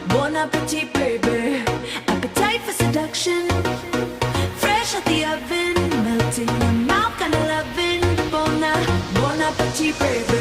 Bon appetit, baby. Appetite for seduction. Fresh out the oven, melting your mouth, kind of loving. Bon appetit, baby.